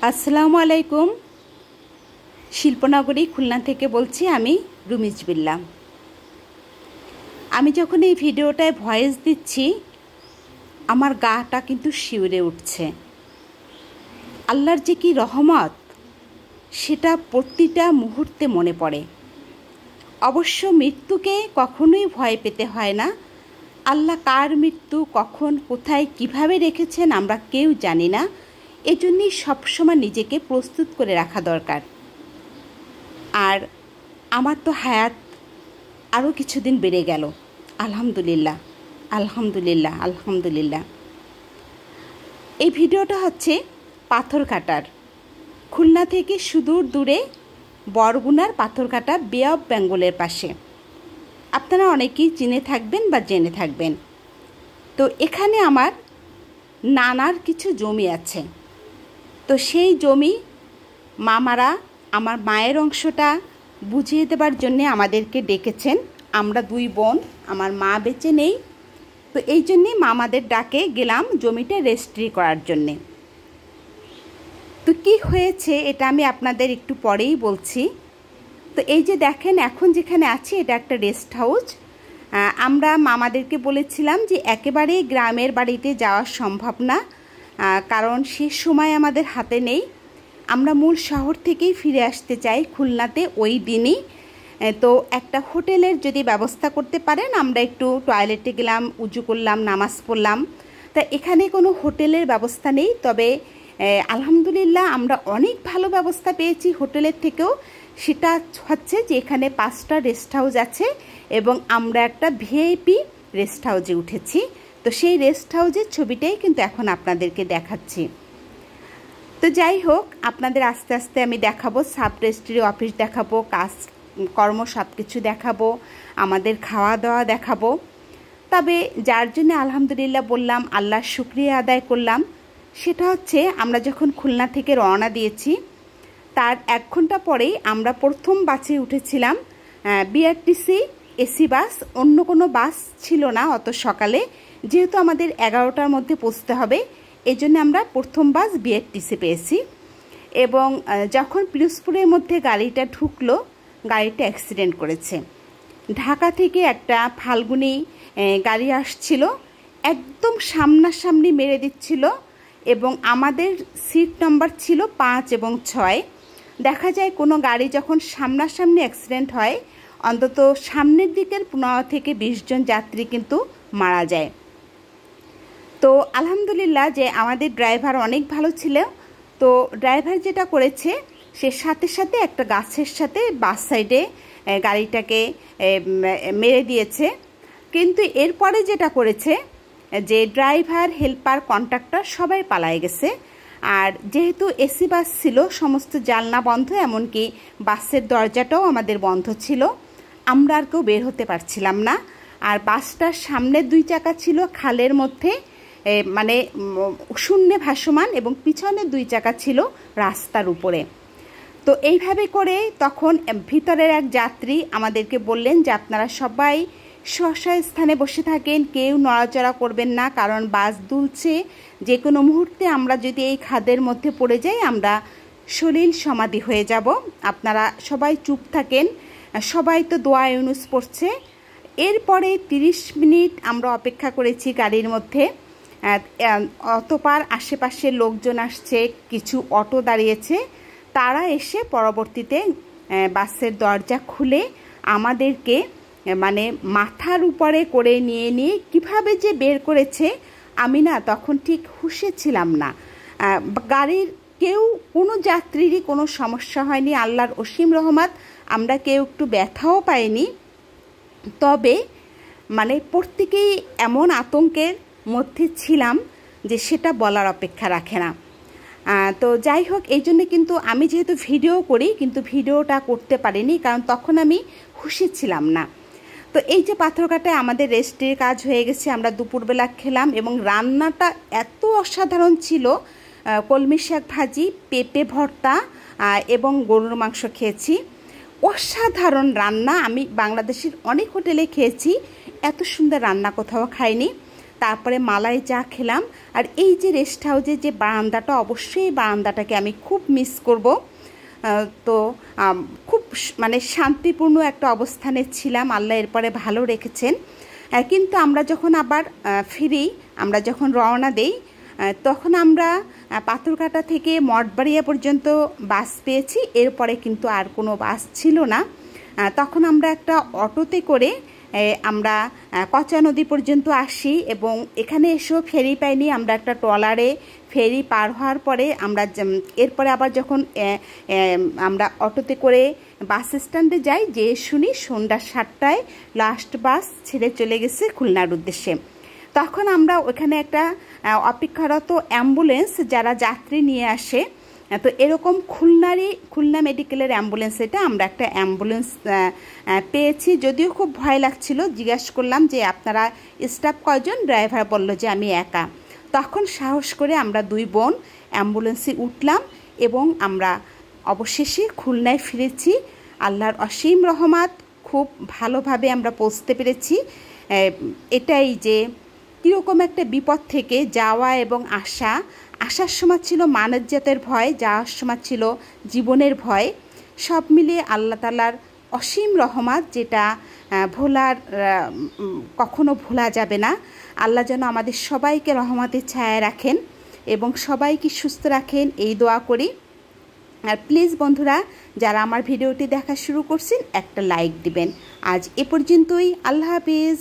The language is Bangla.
আসসালামু আলাইকুম। শিল্পনগরী খুলনা থেকে বলছি আমি রুমিজ বিল্লাহ। আমি যখন এই ভিডিওটায় ভয়েস দিচ্ছি আমার গাটা কিন্তু শিউরে উঠছে। আল্লাহর যে কি রহমত সেটা প্রতিটা মুহূর্তে মনে পড়ে। অবশ্য মৃত্যুকে কখনোই ভয় পেতে হয় না। আল্লাহ কার মৃত্যু কখন কোথায় কিভাবে রেখেছেন আমরা কেউ জানি না। এজন্যই সবসময় নিজেকে প্রস্তুত করে রাখা দরকার। আর আমার তো হায়াত আরও কিছুদিন বেড়ে গেল, আলহামদুলিল্লাহ আলহামদুলিল্লাহ আলহামদুলিল্লাহ। এই ভিডিওটা হচ্ছে পাথরঘাটার, খুলনা থেকে সুদূর দূরে বরগুনার পাথরঘাটা বে অফ বেঙ্গলের পাশে। আপনারা অনেকেই চিনে থাকবেন বা জেনে থাকবেন। তো এখানে আমার নানার কিছু জমি আছে। তো সেই জমি মামারা আমার মায়ের অংশটা বুঝিয়ে দেবার জন্যে আমাদেরকে ডেকেছেন। আমরা দুই বোন, আমার মা বেঁচে নেই, তো এই জন্যে মামাদের ডাকে গেলাম জমিটা রেজিস্ট্রি করার জন্যে। তো কি হয়েছে এটা আমি আপনাদের একটু পরেই বলছি। তো এই যে দেখেন এখন যেখানে আছি এটা একটা রেস্ট হাউস। আমরা মামাদেরকে বলেছিলাম যে একেবারেই গ্রামের বাড়িতে যাওয়া সম্ভব না, কারণ সে সময় আমাদের হাতে নেই। আমরা মূল শহর থেকেই ফিরে আসতে চাই খুলনাতে ওই দিনই। তো একটা হোটেলের যদি ব্যবস্থা করতে পারেন, আমরা একটু টয়লেটে গেলাম, উজু করলাম, নামাজ পড়লাম। তা এখানে কোনো হোটেলের ব্যবস্থা নেই, তবে আলহামদুলিল্লাহ আমরা অনেক ভালো ব্যবস্থা পেয়েছি হোটেলের থেকেও। সেটা হচ্ছে যে এখানে 5টা রেস্ট হাউস আছে এবং আমরা একটা ভিআইপি রেস্ট হাউসে উঠেছি। তো সেই রেস্ট হাউসের ছবিটাই কিন্তু এখন আপনাদেরকে দেখাচ্ছি। তো যাই হোক, আপনাদের আস্তে আস্তে আমি দেখাবো, সাব রেজিস্ট্রি অফিস দেখাবো, কাজ কর্ম সব কিছু দেখাবো, আমাদের খাওয়া দাওয়া দেখাবো। তবে যার জন্য আলহামদুলিল্লাহ বললাম, আল্লাহর শুকরিয়া আদায় করলাম, সেটা হচ্ছে আমরা যখন খুলনা থেকে রওনা দিয়েছি তার 1 ঘন্টা পরেই আমরা প্রথম বাসে উঠেছিলাম, বিআরটিসি এসি বাস। অন্য কোনো বাস ছিল না অত সকালে, যেহেতু আমাদের 11টার মধ্যে পৌঁছতে হবে, এই জন্য আমরা প্রথম বাস বিআরটিসি পেয়েছি। এবং যখন পিরোজপুরের মধ্যে গাড়িটা ঢুকলো, গাড়িটা অ্যাক্সিডেন্ট করেছে। ঢাকা থেকে একটা ফাল্গুনি গাড়ি আসছিল, একদম সামনাসামনি মেরে দিচ্ছিল এবং আমাদের সিট নাম্বার ছিল 5 এবং 6। দেখা যায় কোনো গাড়ি যখন সামনাসামনি অ্যাক্সিডেন্ট হয় অন্তত সামনের দিকের 15 থেকে 20 জন যাত্রী কিন্তু মারা যায়। তো আলহামদুলিল্লাহ যে আমাদের ড্রাইভার অনেক ভালো ছিল। তো ড্রাইভার যেটা করেছে, সে সাথে সাথে একটা গাছের সাথে বাস সাইডে গাড়িটাকে মেরে দিয়েছে। কিন্তু এরপরে যেটা করেছে যে ড্রাইভার, হেল্পার, কন্ট্রাক্টর সবাই পালায়ে গেছে। আর যেহেতু এসি বাস ছিল, সমস্ত জানলা বন্ধ, এমনকি বাসের দরজাটাও আমাদের বন্ধ ছিল, আমরা আর কেউ বের হতে পারছিলাম না। আর বাসটার সামনের 2 চাকা ছিল খালের মধ্যে, মানে শূন্যে ভাসমান, এবং পিছনের 2 চাকা ছিল রাস্তার উপরে। তো এইভাবে করে তখন ভিতরের এক যাত্রী আমাদেরকে বললেন যে আপনারা সবাই স্ব স্থানে বসে থাকেন, কেউ নড়াচড়া করবেন না, কারণ বাস দুলছে, যে কোনো মুহূর্তে আমরা যদি এই খাদের মধ্যে পড়ে যাই আমরা সলিল সমাধি হয়ে যাব। আপনারা সবাই চুপ থাকেন। সবাই তো দোয়া ইউনুস পড়ছে। এরপরে 30 মিনিট আমরা অপেক্ষা করেছি গাড়ির মধ্যে। অতপার আশেপাশে লোকজন আসছে, কিছু অটো দাঁড়িয়েছে, তারা এসে পরবর্তীতে বাসের দরজা খুলে আমাদেরকে মানে মাথার উপরে করে নিয়ে কিভাবে যে বের করেছে, আমি না তখন ঠিক হুঁশে ছিলাম না। গাড়ির কেউ, কোনো যাত্রীরই কোনো সমস্যা হয়নি, আল্লাহর অসীম রহমত। আমরা কেউ একটু ব্যথাও পাইনি। তবে মানে প্রত্যেকেই এমন আতঙ্কের মধ্যে ছিলাম যে সেটা বলার অপেক্ষা রাখে না। তো যাই হোক, এই জন্য কিন্তু আমি যেহেতু ভিডিও করি, কিন্তু ভিডিওটা করতে পারিনি, কারণ তখন আমি হুঁশে ছিলাম না। তো এই যে পাথরঘাটায় আমাদের রেস্টের কাজ হয়ে গেছে, আমরা দুপুরবেলা খেলাম এবং রান্নাটা এত অসাধারণ ছিল। কলমি শাক ভাজি, পেঁপে ভর্তা এবং গরুর মাংস খেয়েছি। অসাধারণ রান্না। আমি বাংলাদেশের অনেক হোটেলে খেয়েছি, এত সুন্দর রান্না কোথাও খাইনি। তারপরে মালাই চা খেলাম। আর এই যে রেস্ট হাউসের যে বারান্দাটা, অবশ্যই বারান্দাটাকে আমি খুব মিস করব। তো খুব মানে শান্তিপূর্ণ একটা অবস্থানে ছিলাম, আল্লাহ এরপরে ভালো রেখেছেন। কিন্তু আমরা যখন আবার ফিরি, আমরা যখন রওনা দেই, তখন আমরা পাথরঘাটা থেকে মঠবাড়িয়া পর্যন্ত বাস পেয়েছি, এরপরে কিন্তু আর কোনো বাস ছিল না। তখন আমরা একটা অটোতে করে আমরা কচা নদী পর্যন্ত আসি এবং এখানে এসেও ফেরি পাইনি। আমরা একটা ট্রলারে ফেরি পার হওয়ার পরে আমরা এরপরে আবার যখন আমরা অটোতে করে বাস স্ট্যান্ডে যাই, যে শুনি সন্ধ্যা 7টায় লাস্ট বাস ছেড়ে চলে গেছে খুলনার উদ্দেশ্যে। তখন আমরা ওখানে একটা অপেক্ষারত অ্যাম্বুলেন্স যারা যাত্রী নিয়ে আসে, তো এরকম খুলনা মেডিকেলের অ্যাম্বুলেন্স, এটা আমরা একটা অ্যাম্বুলেন্স পেয়েছি। যদিও খুব ভয় লাগছিল, জিজ্ঞাসা করলাম যে আপনারা স্টাফ কয়জন, ড্রাইভার বলল যে আমি একা। তখন সাহস করে আমরা 2 বোন অ্যাম্বুলেন্সে উঠলাম এবং আমরা অবশেষে খুলনায় ফিরেছি। আল্লাহর অসীম রহমত, খুব ভালোভাবে আমরা পৌঁছতে পেরেছি। এটাই যে কীরকম একটা বিপদ থেকে যাওয়া এবং আসার সময় ছিল মানবজাতের ভয়, যাওয়ার সময় ছিল জীবনের ভয়। সব মিলিয়ে আল্লাহ তাআলার অসীম রহমত, যেটা কখনো ভোলা যাবে না। আল্লাহ যেন আমাদের সবাইকে রহমতের ছায়ায় রাখেন এবং সবাইকে সুস্থ রাখেন, এই দোয়া করি। আর প্লিজ বন্ধুরা, যারা আমার ভিডিওটি দেখা শুরু করছেন, একটা লাইক দিবেন। আজ এ পর্যন্তই, আল্লাহ হাফিজ।